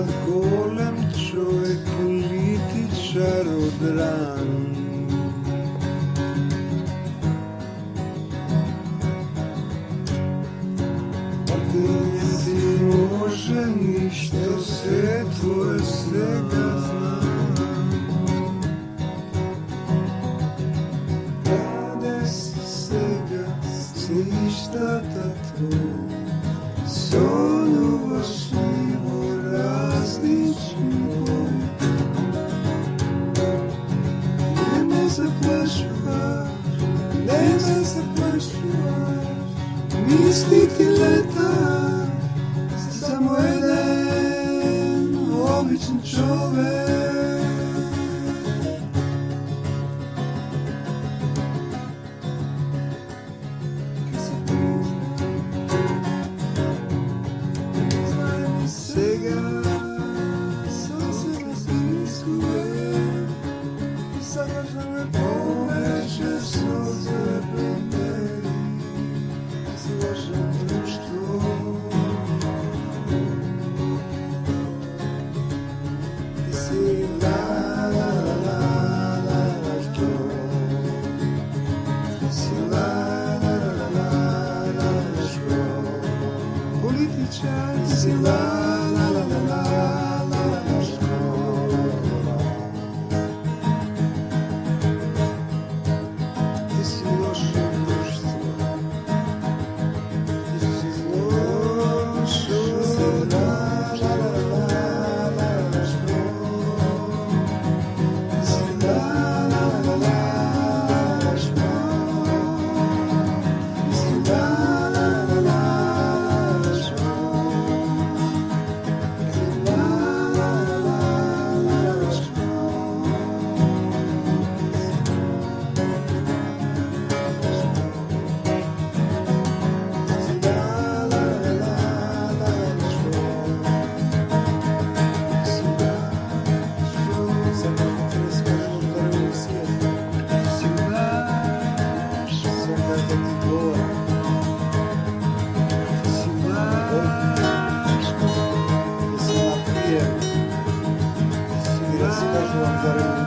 sad golem čovjek, političar od ran. Nisi može ništa, sve tvoje svega znam. Kada si svega, ništa tako, sonova živo različni boj. Ne me zaplašuvaš, ne me zaplašuvaš, misli ti leta, samo jedan običan čovek. Si la la la la la la la škola. Ti si loše društvo, ti si loše la la la la la škola. Ti si la la la la la škola. Ti si la la la la la škola. Скажу вам,